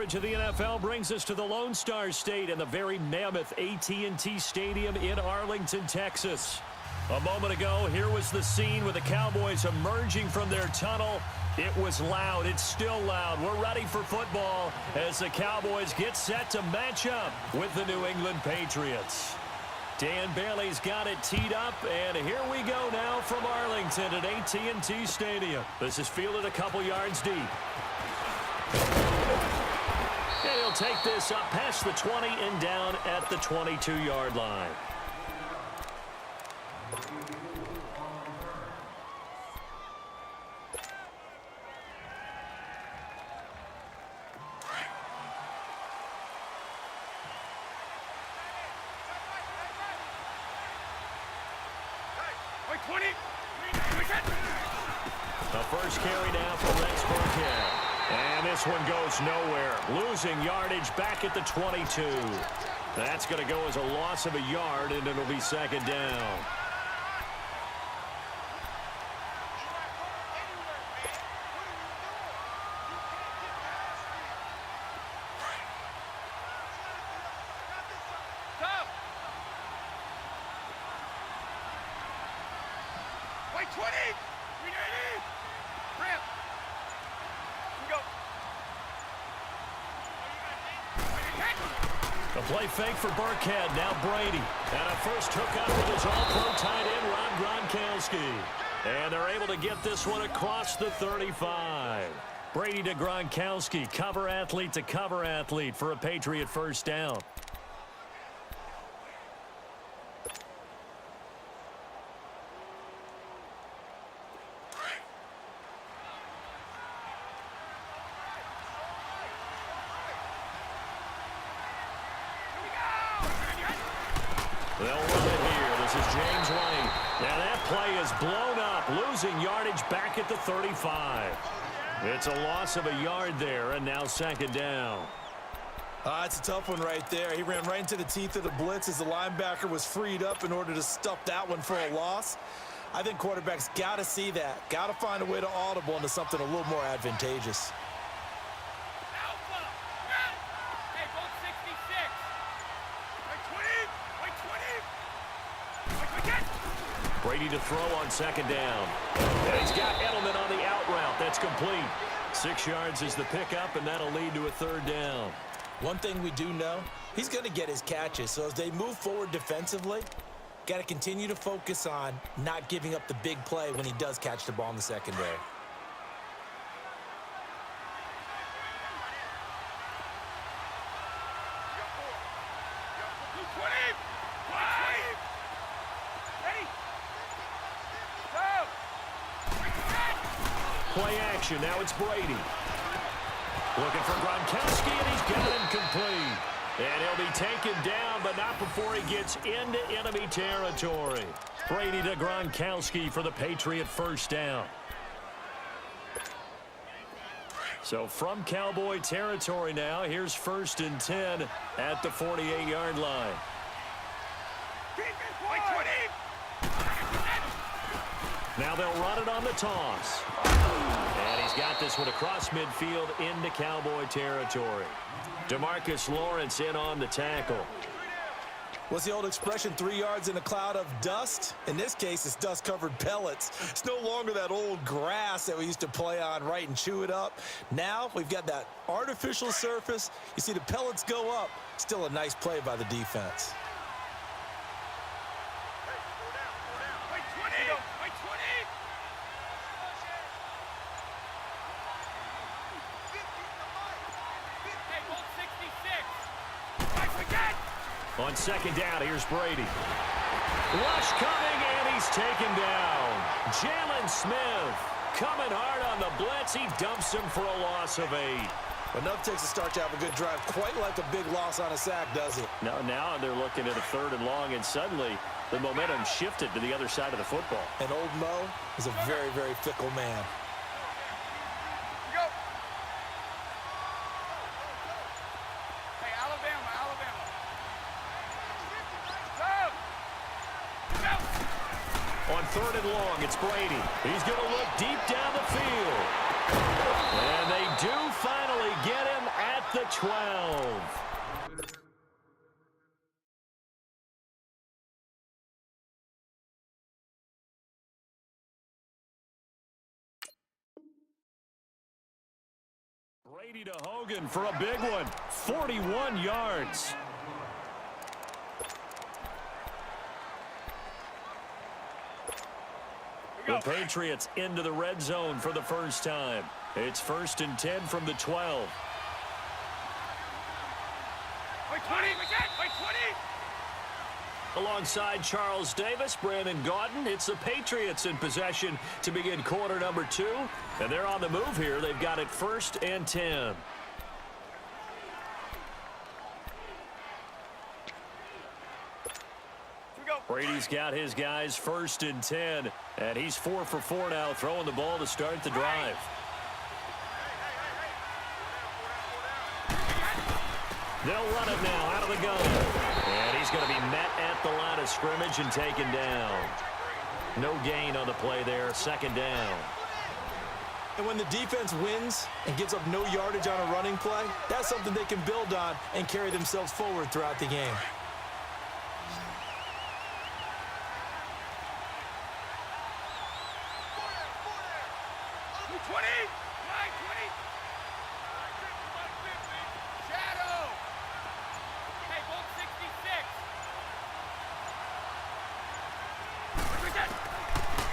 coverage of the NFL brings us to the Lone Star State and the very mammoth AT&T Stadium in Arlington, Texas. A moment ago, here was the scene with the Cowboys emerging from their tunnel. It was loud. It's still loud. We're ready for football as the Cowboys get set to match up with the New England Patriots. Dan Bailey's got it teed up, and here we go now from Arlington at AT&T Stadium. This is fielded a couple yards deep. And he'll take this up past the 20 and down at the 22-yard line. The first carry now for Rex Burkhead. And this one goes nowhere. Losing yardage back at the 22. That's going to go as a loss of a yard, and it'll be second down. The play fake for Burkhead. Now Brady. And a first hookup with his all-pro tight end, Rob Gronkowski. And they're able to get this one across the 35. Brady to Gronkowski. Cover athlete to cover athlete for a Patriot first down. They'll run it here. This is James White. Now that play is blown up, losing yardage back at the 35. It's a loss of a yard there, and now second down. It's a tough one right there. He ran right into the teeth of the blitz as the linebacker was freed up in order to stuff that one for a loss. I think quarterbacks got to see that. Got to find a way to audible into something a little more advantageous. Brady to throw on second down. And he's got Edelman on the out route. That's complete. 6 yards is the pickup, and that'll lead to a third down. One thing we do know, he's going to get his catches. So as they move forward defensively, got to continue to focus on not giving up the big play when he does catch the ball in the secondary. Play action. Now it's Brady. Looking for Gronkowski, and he's got him complete. And he'll be taken down, but not before he gets into enemy territory. Brady to Gronkowski for the Patriot first down. So from Cowboy territory now, here's 1st and 10 at the 48-yard line. Now they'll run it on the toss. And he's got this one across midfield into Cowboy territory. DeMarcus Lawrence in on the tackle. What's the old expression, 3 yards in a cloud of dust? In this case, it's dust-covered pellets. It's no longer that old grass that we used to play on, right, and chew it up. Now we've got that artificial surface. You see the pellets go up. Still a nice play by the defense. On second down, here's Brady. Rush coming, and he's taken down. Jalen Smith coming hard on the blitz. He dumps him for a loss of 8. Enough takes to start to have a good drive. Quite like a big loss on a sack, does it? Now they're looking at a 3rd and long, and suddenly the momentum shifted to the other side of the football. And old Mo is a very, very fickle man. On 3rd and long, it's Brady. He's going to look deep down the field. And they do finally get him at the 12. Brady to Hogan for a big one. 41 yards. The Patriots into the red zone for the first time. It's 1st and 10 from the 12. Wait, 20. Wait, 20. Alongside Charles Davis, Brandon Gaudin, it's the Patriots in possession to begin quarter number 2. And they're on the move here. They've got it 1st and 10. Brady's got his guys 1st and 10, and he's 4 for 4 now, throwing the ball to start the drive. They'll run it now out of the gun, and he's going to be met at the line of scrimmage and taken down. No gain on the play there, 2nd down. And when the defense wins and gives up no yardage on a running play, that's something they can build on and carry themselves forward throughout the game.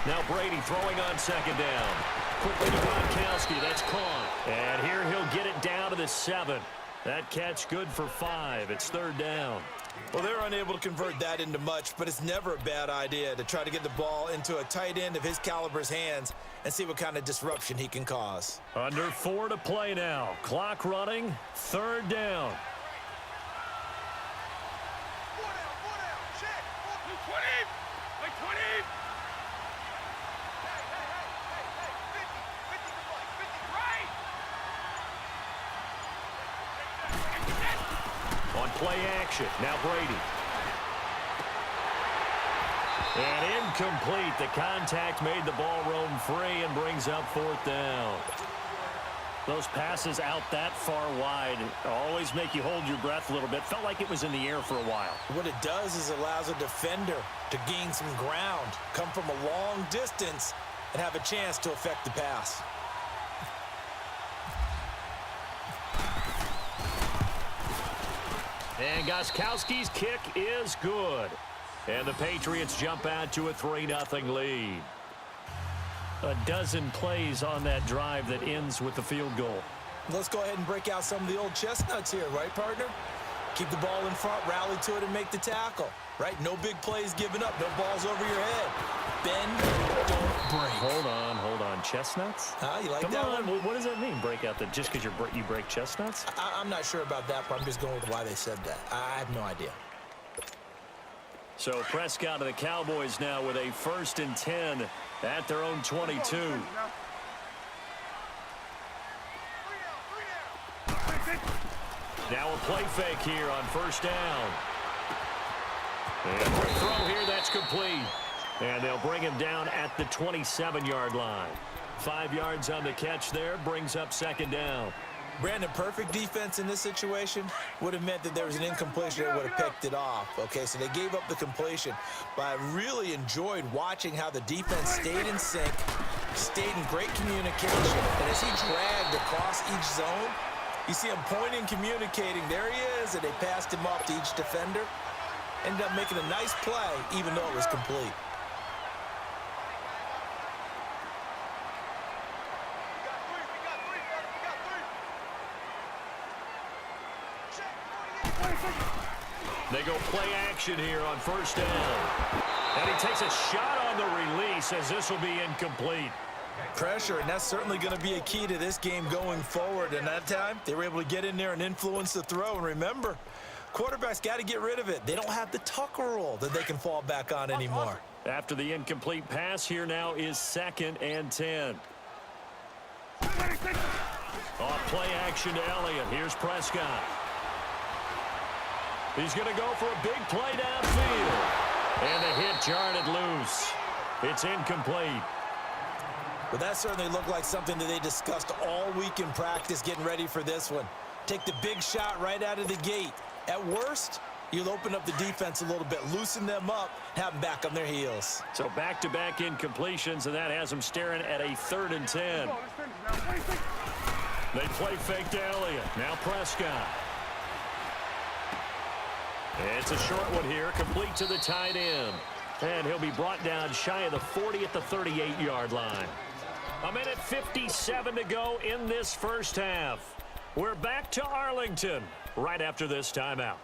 Now Brady throwing on 2nd down. Quickly to Gronkowski. That's caught. And here he'll get it down to the 7. That catch good for 5. It's 3rd down. Well, they're unable to convert that into much, but it's never a bad idea to try to get the ball into a tight end of his caliber's hands and see what kind of disruption he can cause. Under 4 to play now. Clock running. 3rd down. Play action. Now Brady. And incomplete. The contact made the ball roam free and brings up 4th down. Those passes out that far wide always make you hold your breath a little bit. Felt like it was in the air for a while. What it does is allows a defender to gain some ground, come from a long distance, and have a chance to affect the pass. And Gostkowski's kick is good. And the Patriots jump out to a 3-0 lead. A dozen plays on that drive that ends with the field goal. Let's go ahead and break out some of the old chestnuts here, right, partner? Keep the ball in front, rally to it, and make the tackle, right? No big plays given up, no balls over your head. Bend, don't break. Hold on. Chestnuts? You like Come that on. one? What does that mean, break out? Just because you break chestnuts? I'm not sure about that, but I'm just going with why they said that. I have no idea. So Prescott of the Cowboys now with a 1st and 10 at their own 22. Now a play fake here on 1st down. And quick throw here, that's complete. And they'll bring him down at the 27-yard line. 5 yards on the catch there, brings up 2nd down. Brandon, perfect defense in this situation would have meant that there was an incompletion that would have picked it off. Okay, so they gave up the completion. But I really enjoyed watching how the defense stayed in sync, stayed in great communication. And as he dragged across each zone, you see him pointing, communicating. There he is, and they passed him off to each defender. Ended up making a nice play, even though it was complete. They go play action here on 1st down. And he takes a shot on the release as this will be incomplete. Pressure, and that's certainly going to be a key to this game going forward. And that time, they were able to get in there and influence the throw. And remember, quarterbacks got to get rid of it. They don't have the Tucker rule that they can fall back on anymore. After the incomplete pass, here now is 2nd and 10. Off play action to Elliott. Here's Prescott. He's going to go for a big play downfield. And the hit jarred it loose. It's incomplete. But that certainly looked like something that they discussed all week in practice getting ready for this one. Take the big shot right out of the gate. At worst, you'll open up the defense a little bit, loosen them up, have them back on their heels. So back-to-back incompletions, and that has them staring at a 3rd and 10. They play fake to Elliott. Now Prescott. It's a short one here, complete to the tight end. And he'll be brought down shy of the 40 at the 38-yard line. 1:57 to go in this first half. We're back to Arlington right after this timeout.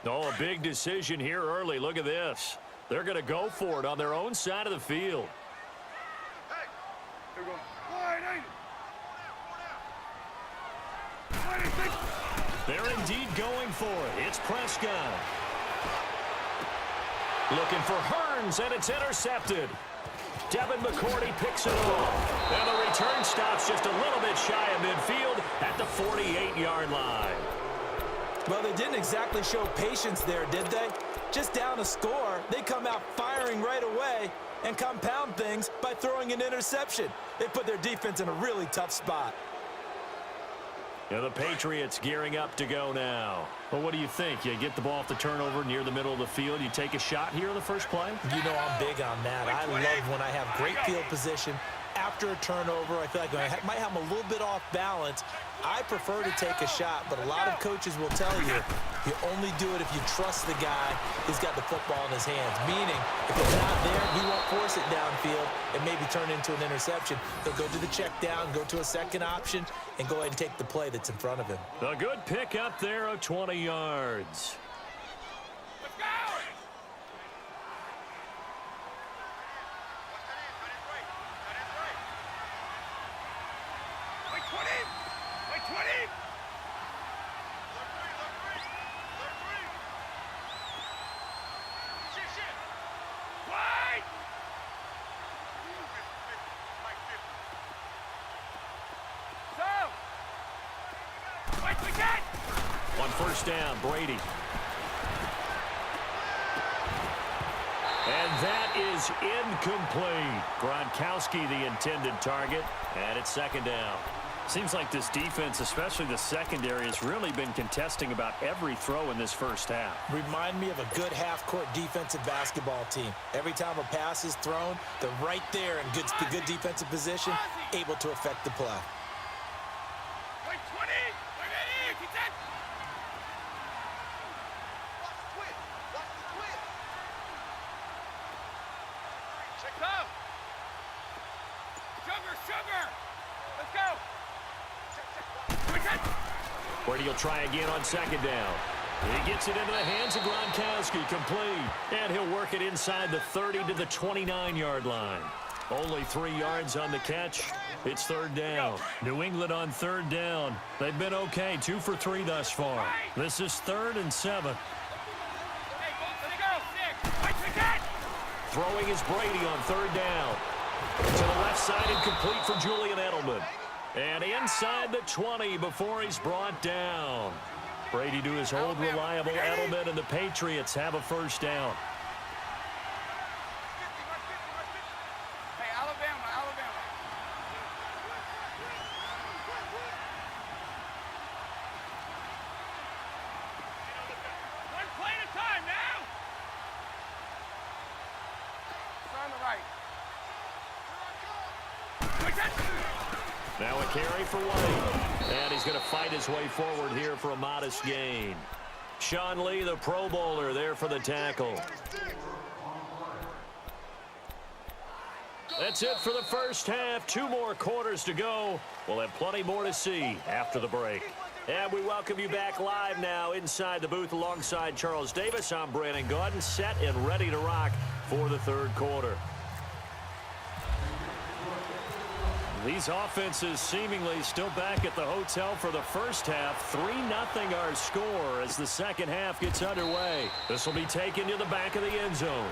Oh, a big decision here early. Look at this. They're going to go for it on their own side of the field. They're indeed going for it. It's Prescott. Looking for Hearns, and it's intercepted. Devin McCourty picks it off. And the return stops just a little bit shy of midfield at the 48-yard line. Well, they didn't exactly show patience there, did they? Just down a score, they come out firing right away and compound things by throwing an interception. They put their defense in a really tough spot. Yeah, the Patriots gearing up to go now. Well, what do you think? You get the ball off the turnover near the middle of the field. You take a shot here in the first play? You know I'm big on that. I love when I have great field position. After a turnover, I feel like I might have them a little bit off balance. I prefer to take a shot, but a lot of coaches will tell you, you only do it if you trust the guy who's got the football in his hands. Meaning, if it's not there, he won't force it downfield and maybe turn into an interception. He'll go to the check down, go to a second option, and go ahead and take the play that's in front of him. A good pick up there of 20 yards. Let's go! Wait 20! Wait 20! Wait! So! Wait, we get! On first down, Brady. And that is incomplete. Gronkowski, the intended target, and it's second down. Seems like this defense, especially the secondary, has really been contesting about every throw in this first half. Remind me of a good half-court defensive basketball team. Every time a pass is thrown, they're right there in good defensive position, able to affect the play. Wait 20! Wait, ready! Get that! Check out! Sugar! Let's go! Brady will try again on second down. He gets it into the hands of Gronkowski, complete. And he'll work it inside the 30 to the 29-yard line. Only 3 yards on the catch. It's third down. New England on third down. They've been okay, 2 for 3 thus far. This is 3rd and 7. Throwing is Brady on third down. To the left side and complete for Julian Edelman. And inside the 20 before he's brought down. Brady to his old reliable Edelman, and the Patriots have a first down. Hey, Alabama. One play at a time now. It's on the right. Now a carry for White. And he's going to fight his way forward here for a modest gain. Sean Lee, the Pro Bowler, there for the tackle. That's it for the first half. 2 more quarters to go. We'll have plenty more to see after the break. And we welcome you back live now inside the booth alongside Charles Davis. I'm Brandon Gaudin, set and ready to rock for the third quarter. These offenses seemingly still back at the hotel for the first half. 3-0 our score as the second half gets underway. This will be taken to the back of the end zone.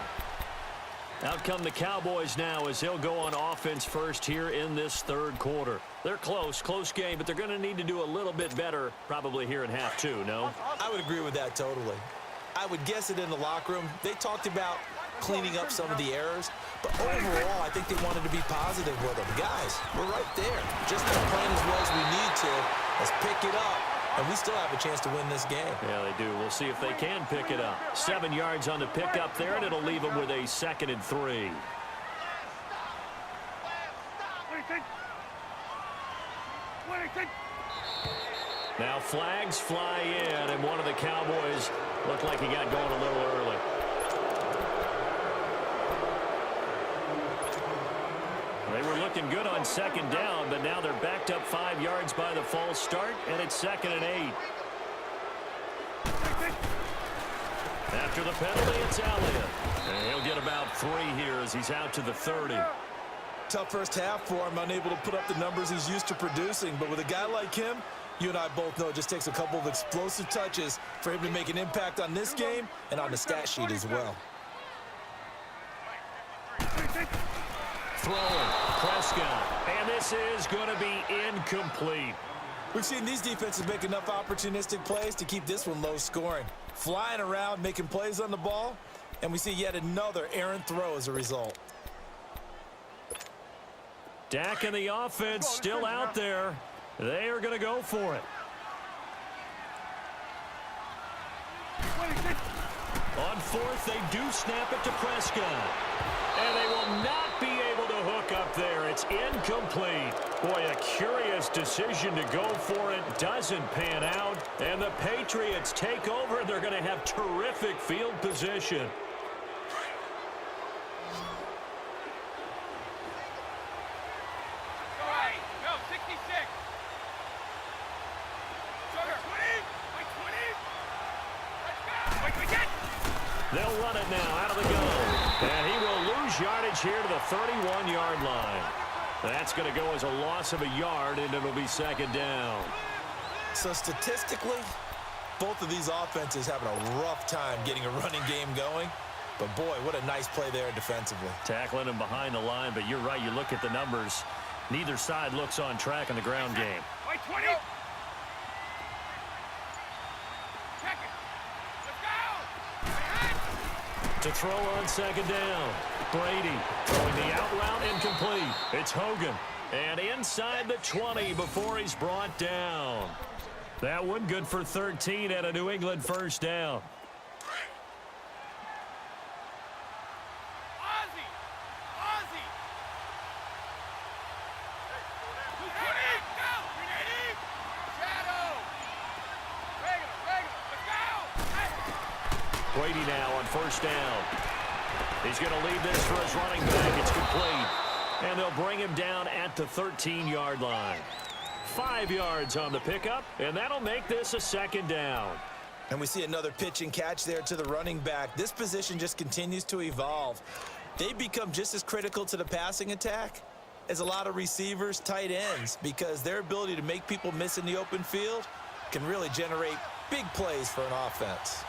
Out come the Cowboys now as they'll go on offense first here in this third quarter. They're close game, but they're going to need to do a little bit better probably here in half two, no? I would agree with that totally. I would guess it in the locker room. They talked about cleaning up some of the errors, but overall, I think they wanted to be positive with them. Guys, we're right there. Just not playing as well as we need to. Let's pick it up. And we still have a chance to win this game. Yeah, they do. We'll see if they can pick it up. 7 yards on the pickup there, and it'll leave them with a 2nd and 3. Now flags fly in, and one of the Cowboys looked like he got going a little early. They were looking good on 2nd down, but now they're backed up 5 yards by the false start, and it's 2nd and 8. After the penalty, it's Elliott. And he'll get about 3 here as he's out to the 30. Tough first half for him, unable to put up the numbers he's used to producing. But with a guy like him, you and I both know it just takes a couple of explosive touches for him to make an impact on this game and on the stat sheet as well. Throwing, Prescott, and this is going to be incomplete. We've seen these defenses make enough opportunistic plays to keep this one low scoring. Flying around, making plays on the ball, and we see yet another errant throw as a result. Dak and the offense still out there. They are going to go for it. On 4th, they do snap it to Prescott. And they will not be able to hook up there. It's incomplete. Boy, a curious decision to go for it. Doesn't pan out. And the Patriots take over. They're going to have terrific field position. They'll run it now out of the gun. And he will lose yardage here to the 31-yard line. That's going to go as a loss of a yard, and it'll be 2nd down. So statistically, both of these offenses having a rough time getting a running game going. But, boy, what a nice play there defensively. Tackling him behind the line, but you're right. You look at the numbers. Neither side looks on track in the ground game. White 20. To throw on 2nd down. Brady throwing the out route incomplete. It's Hogan. And inside the 20 before he's brought down. That one good for 13 and a New England 1st down. Brady now on 1st down. He's going to leave this for his running back. It's complete. And they'll bring him down at the 13-yard line. 5 yards on the pickup, and that'll make this a 2nd down. And we see another pitch and catch there to the running back. This position just continues to evolve. They become just as critical to the passing attack as a lot of receivers, tight ends, because their ability to make people miss in the open field can really generate big plays for an offense.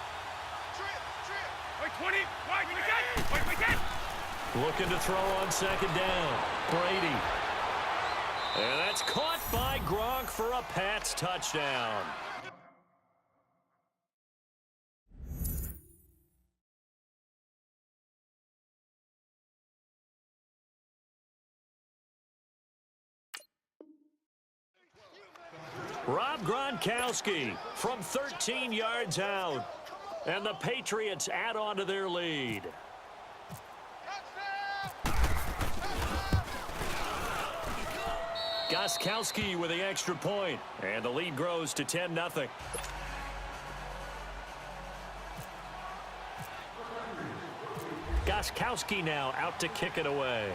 20, looking to throw on 2nd down. Brady. And that's caught by Gronk for a Pats touchdown. Rob Gronkowski from 13 yards out. And the Patriots add on to their lead. Gronkowski with the extra point. And the lead grows to 10-0. Gronkowski now out to kick it away.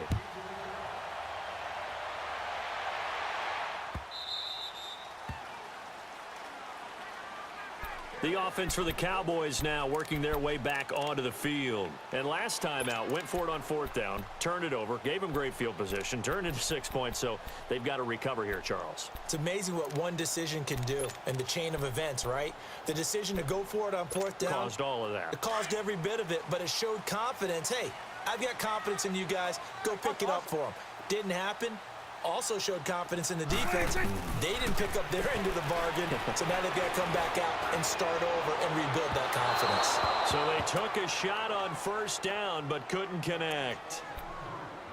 The offense for the Cowboys now working their way back onto the field. And last time out, went for it on 4th down, turned it over, gave them great field position, turned into 6 points, so they've got to recover here, Charles. It's amazing what one decision can do in the chain of events, right? The decision to go for it on 4th down. Caused all of that. It caused every bit of it, but it showed confidence. Hey, I've got confidence in you guys. Go pick it up for them. Didn't happen. Also showed confidence in the defense. They didn't pick up their end of the bargain, so now they've got to come back out and start over and rebuild that confidence. So they took a shot on first down but couldn't connect.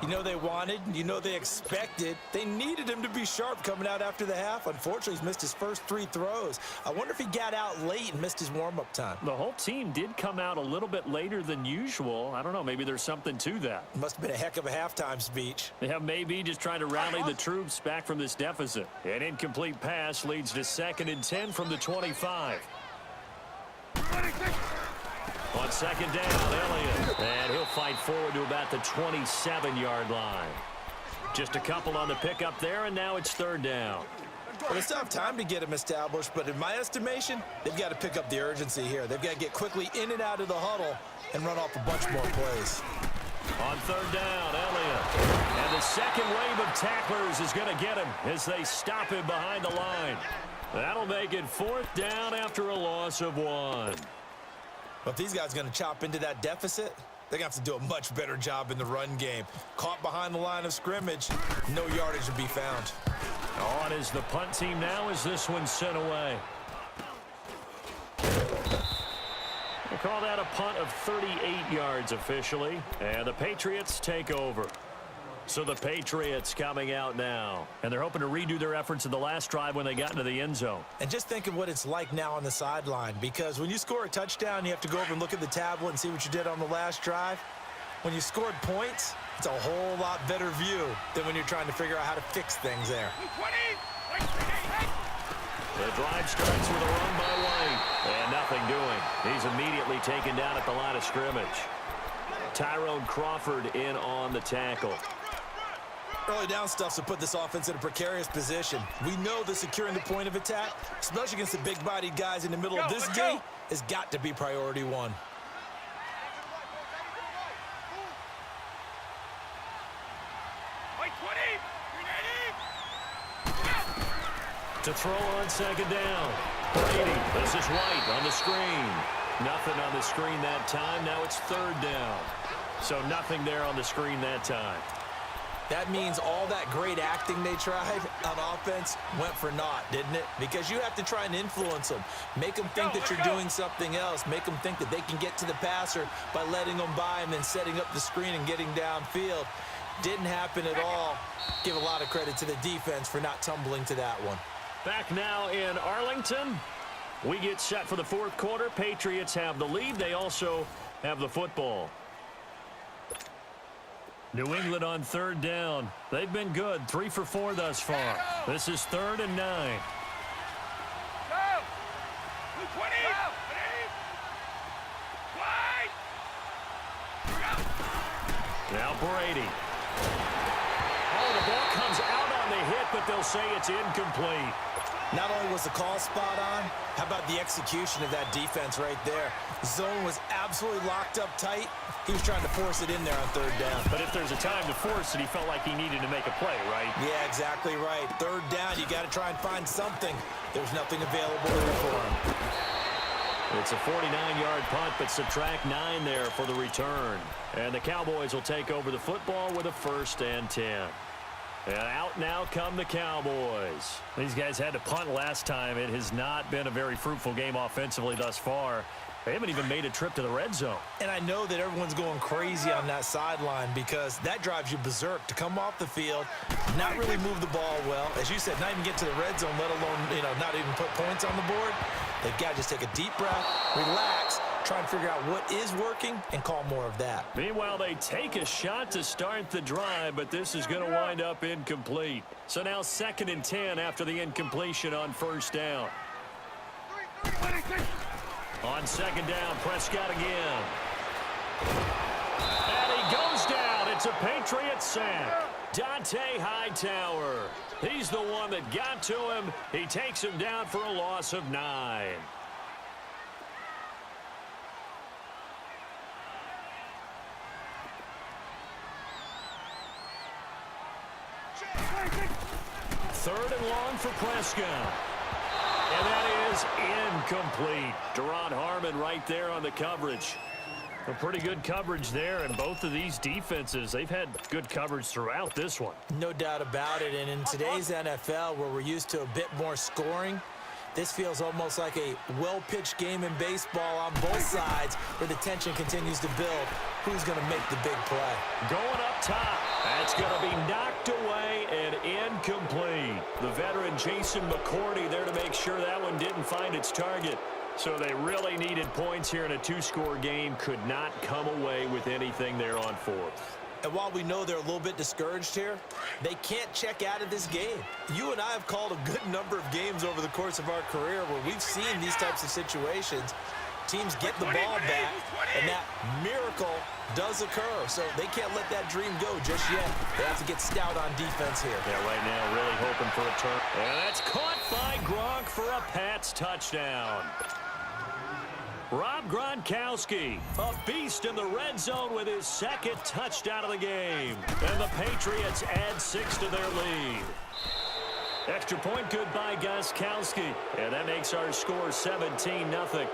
You know they wanted, you know they expected. They needed him to be sharp coming out after the half. Unfortunately, he's missed his first 3 throws. I wonder if he got out late and missed his warm-up time. The whole team did come out a little bit later than usual. I don't know, maybe there's something to that. Must have been a heck of a halftime speech. Yeah, maybe just trying to rally the troops back from this deficit. An incomplete pass leads to 2nd and 10 from the 25. On second down, Elliott. And he'll fight forward to about the 27-yard line. Just a couple on the pickup there, and now it's 3rd down. Well, they still have time to get him established, but in my estimation, they've got to pick up the urgency here. They've got to get quickly in and out of the huddle and run off a bunch more plays. On 3rd down, Elliott. And the second wave of tacklers is going to get him as they stop him behind the line. That'll make it 4th down after a loss of 1. But if these guys are going to chop into that deficit, they're going to have to do a much better job in the run game. Caught behind the line of scrimmage, no yardage to be found. On is the punt team now as this one's sent away. They call that a punt of 38 yards officially, and the Patriots take over. So the Patriots coming out now, and they're hoping to redo their efforts in the last drive when they got into the end zone. And just think of what it's like now on the sideline, because when you score a touchdown, you have to go over and look at the tablet and see what you did on the last drive. When you scored points, it's a whole lot better view than when you're trying to figure out how to fix things there. The drive starts with a run by White, and nothing doing. He's immediately taken down at the line of scrimmage. Tyrone Crawford in on the tackle. Early down stuff to put this offense in a precarious position. We know that securing the point of attack, especially against the big-bodied guys in the middle of this game, has got to be priority 1. To throw on second down. Brady, this is White on the screen. Nothing on the screen that time. Now it's 3rd down. So nothing there on the screen that time. That means all that great acting they tried on offense went for naught, didn't it? Because you have to try and influence them. Make them think that you're doing something else. Make them think that they can get to the passer by letting them by and then setting up the screen and getting downfield. Didn't happen at all. Give a lot of credit to the defense for not tumbling to that one. Back now in Arlington. We get set for the 4th quarter. Patriots have the lead. They also have the football. New England on 3rd down. They've been good. 3 for 4 thus far. This is 3rd and 9. Now Brady. Oh, the ball comes out on the hit, but they'll say it's incomplete. Not only was the call spot on, how about the execution of that defense right there? Zone was absolutely locked up tight. He was trying to force it in there on 3rd down. But if there's a time to force it, he felt like he needed to make a play, right? Yeah, exactly right. 3rd down, you got to try and find something. There was nothing available there for him. It's a 49-yard punt, but subtract 9 there for the return. And the Cowboys will take over the football with a 1st and 10. And out now come the Cowboys. These guys had to punt last time. It has not been a very fruitful game offensively thus far. They haven't even made a trip to the red zone. And I know that everyone's going crazy on that sideline because that drives you berserk to come off the field, not really move the ball well. As you said, not even get to the red zone, let alone, not even put points on the board. They've got to just take a deep breath, relax, try and figure out what is working and call more of that. Meanwhile, they take a shot to start the drive, but this is going to wind up incomplete. So now 2nd and 10 after the incompletion on 1st down. On 2nd down, Prescott again. And he goes down. It's a Patriot sack. Dante Hightower. He's the one that got to him. He takes him down for a loss of 9. Third and long for Prescott. And that is incomplete. Deron Harmon right there on the coverage. A pretty good coverage there, and both of these defenses, they've had good coverage throughout this one. No doubt about it, and in today's NFL, where we're used to a bit more scoring, this feels almost like a well-pitched game in baseball on both sides where the tension continues to build. Who's going to make the big play? Going up top. That's going to be knocked away and incomplete. The veteran Jason McCourty there to make sure that one didn't find its target. So they really needed points here in a two-score game. Could not come away with anything there on fourth. And while we know they're a little bit discouraged here, they can't check out of this game. You and I have called a good number of games over the course of our career where we've seen these types of situations. Teams get the ball back, and that miracle does occur. So they can't let that dream go just yet. They have to get stout on defense here. Yeah, right now really hoping for a turn. And that's caught by Gronk for a Pats touchdown. Rob Gronkowski, a beast in the red zone with his second touchdown of the game. And the Patriots add 6 to their lead. Extra point good by Gostkowski. And that makes our score 17-0.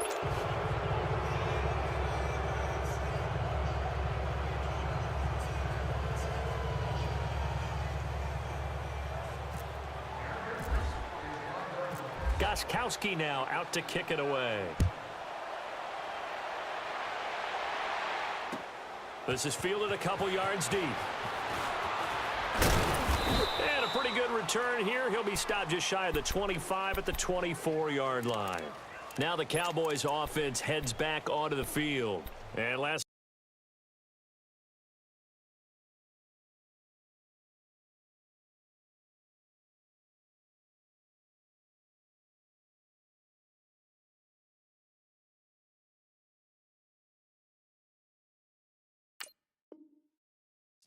Gostkowski now out to kick it away. This is fielded a couple yards deep. And a pretty good return here. He'll be stopped just shy of the 25 at the 24-yard line. Now the Cowboys offense heads back onto the field. And last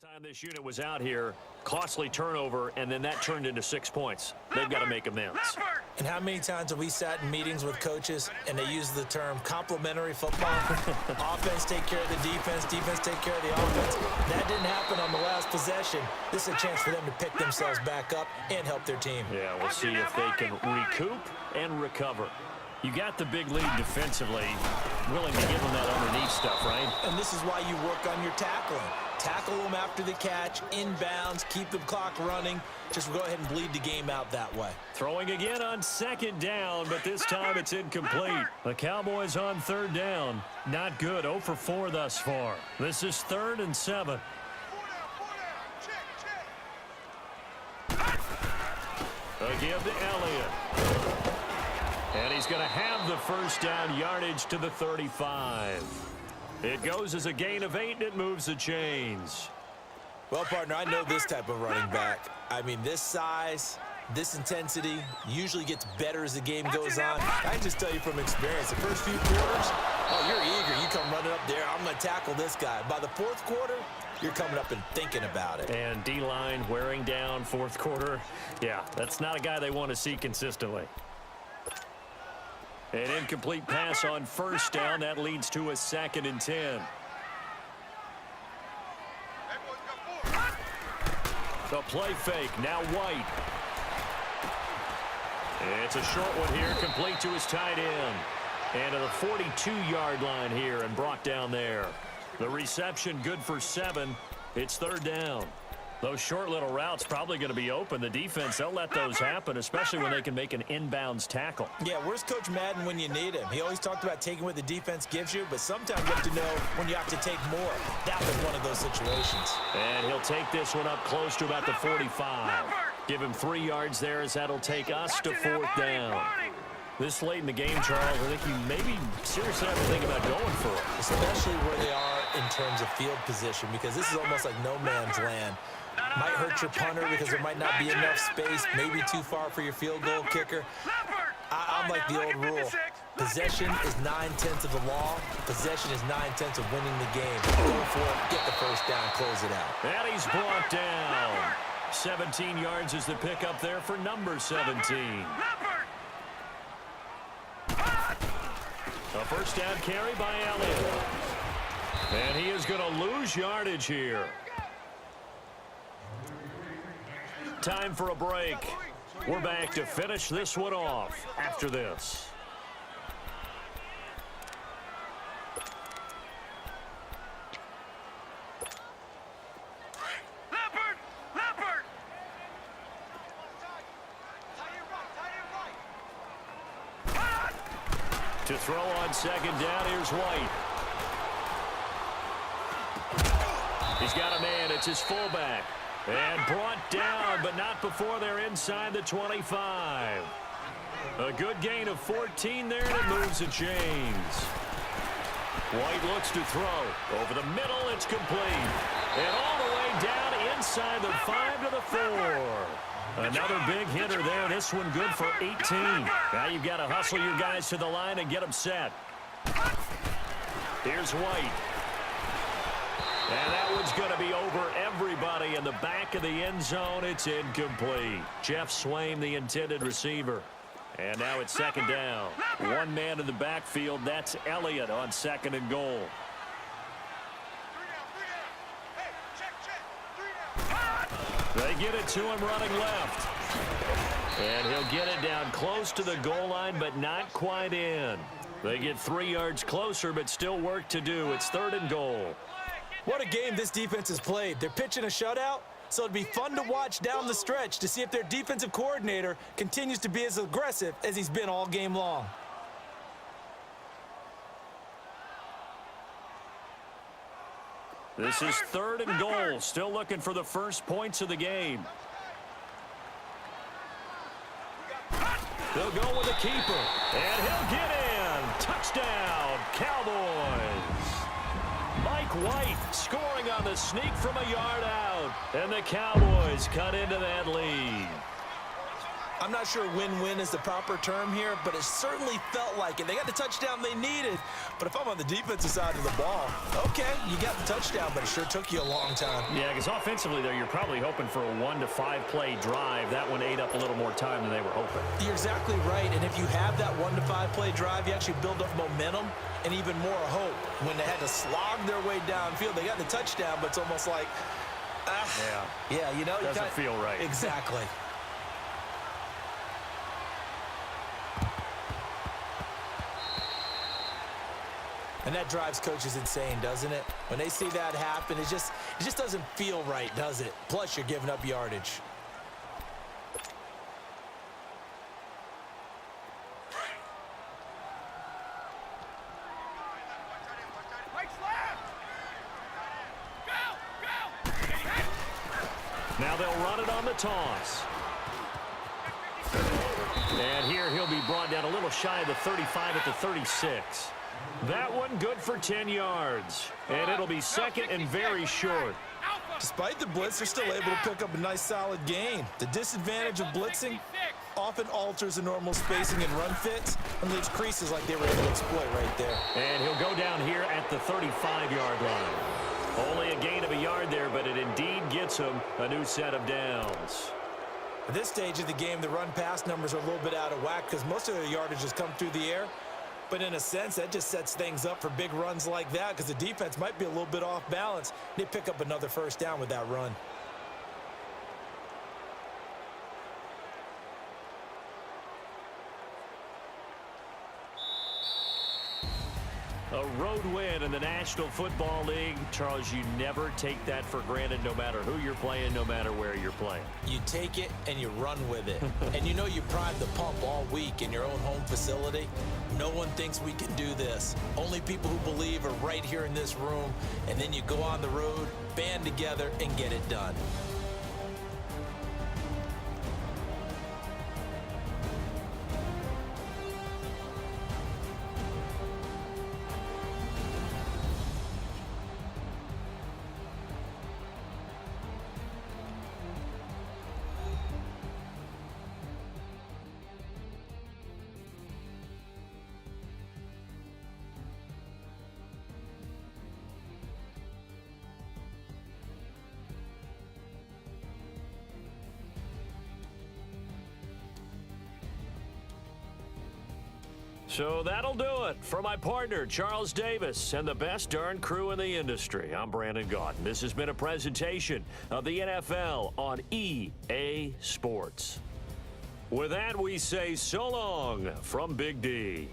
time this unit was out here, costly turnover, and then that turned into 6 points. They've got to make amends. And how many times have we sat in meetings with coaches and they use the term complementary football? Offense take care of the defense, defense take care of the offense. That didn't happen on the last possession. This is a chance for them to pick themselves back up and help their team. Yeah, we'll see if they can recoup and recover. You got the big lead defensively, willing to give them that underneath stuff, right? And this is why you work on your tackling. Tackle them after the catch, inbounds, keep the clock running. Just go ahead and bleed the game out that way. Throwing again on second down, but this time it's incomplete. The Cowboys on third down. Not good, 0 for 4 thus far. This is 3rd and 7. A give to Elliott. And he's going to have the first down yardage to the 35. It goes as a gain of 8, and it moves the chains. Well, partner, I know this type of running back. I mean, this size, this intensity usually gets better as the game goes on. I can just tell you from experience, the first few quarters, oh, you're eager. You come running up there, I'm going to tackle this guy. By the fourth quarter, you're coming up and thinking about it. And D-line wearing down fourth quarter. Yeah, that's not a guy they want to see consistently. An incomplete pass on first down. That leads to a 2nd and 10. The play fake. Now White. It's a short one here. Complete to his tight end. And to the 42-yard line here and brought down there. The reception good for 7. It's 3rd down. Those short little routes probably going to be open. The defense, they'll let those happen, especially when they can make an inbounds tackle. Yeah, where's Coach Madden when you need him? He always talked about taking what the defense gives you, but sometimes you have to know when you have to take more. That was one of those situations. And he'll take this one up close to about the 45. Give him 3 yards there as that'll take us to 4th down. This late in the game, Charles, I think you maybe seriously have to think about going for it. Especially where they are in terms of field position, because this is almost like no man's land. Might hurt your punter because there might not be enough space, maybe too far for your field goal kicker. I'm like the old rule. Possession is 9/10 of the law. Possession is 9/10 of winning the game. Go for it, get the first down, close it out. And he's brought down. 17 yards is the pickup there for number 17. A first down carry by Elliott. And he is going to lose yardage here. Time for a break. We're back to finish this one off after this. To throw on second down, here's White. He's got a man. It's his fullback. And brought down, but not before they're inside the 25. A good gain of 14 there, and it moves the chains. White looks to throw. Over the middle, it's complete. And all the way down inside the 5 to the 4. Another big hitter there. This one good for 18. Now you've got to hustle your guys to the line and get them set. Here's White. And that one's going to be over everybody in the back of the end zone. It's incomplete. Jeff Swaim, the intended receiver. And now it's second down. One man in the backfield. That's Elliott on second and goal. They get it to him running left. And he'll get it down close to the goal line, but not quite in. They get 3 yards closer, but still work to do. It's third and goal. What a game this defense has played. They're pitching a shutout, so it'd be fun to watch down the stretch to see if their defensive coordinator continues to be as aggressive as he's been all game long. This is third and goal. Still looking for the first points of the game. They'll go with the keeper, and he'll get in. Touchdown, Cowboys. Mike White scoring on the sneak from a yard out. And the Cowboys cut into that lead. I'm not sure win-win is the proper term here, but it certainly felt like it. They got the touchdown they needed, but if I'm on the defensive side of the ball, okay, you got the touchdown, but it sure took you a long time. Yeah, because offensively, there, you're probably hoping for a 1 to 5 play drive. That one ate up a little more time than they were hoping. You're exactly right, and if you have that 1 to 5 play drive, you actually build up momentum and even more hope. When they had to slog their way downfield, they got the touchdown, but it's almost like, yeah, you know, doesn't feel right. Exactly. And that drives coaches insane, doesn't it? When they see that happen, it just doesn't feel right, does it? Plus, you're giving up yardage. Now they'll run it on the toss. And here he'll be brought down a little shy of the 35 at the 36. That one good for 10 yards. And it'll be second and very short. Despite the blitz, they're still able to pick up a nice, solid gain. The disadvantage of blitzing often alters the normal spacing and run fits and leaves creases like they were able to exploit right there. And he'll go down here at the 35-yard line. Only a gain of a yard there, but it indeed gets him a new set of downs. At this stage of the game, the run-pass numbers are a little bit out of whack because most of their yardage has come through the air. But in a sense, that just sets things up for big runs like that because the defense might be a little bit off balance. They pick up another first down with that run. A road win in the National Football League. Charles, you never take that for granted no matter who you're playing, no matter where you're playing. You take it and you run with it. And you know you primed the pump all week in your own home facility. No one thinks we can do this. Only people who believe are right here in this room. And then you go on the road, band together, and get it done. So that'll do it for my partner, Charles Davis, and the best darn crew in the industry. I'm Brandon Gaudin. This has been a presentation of the NFL on EA Sports. With that, we say so long from Big D.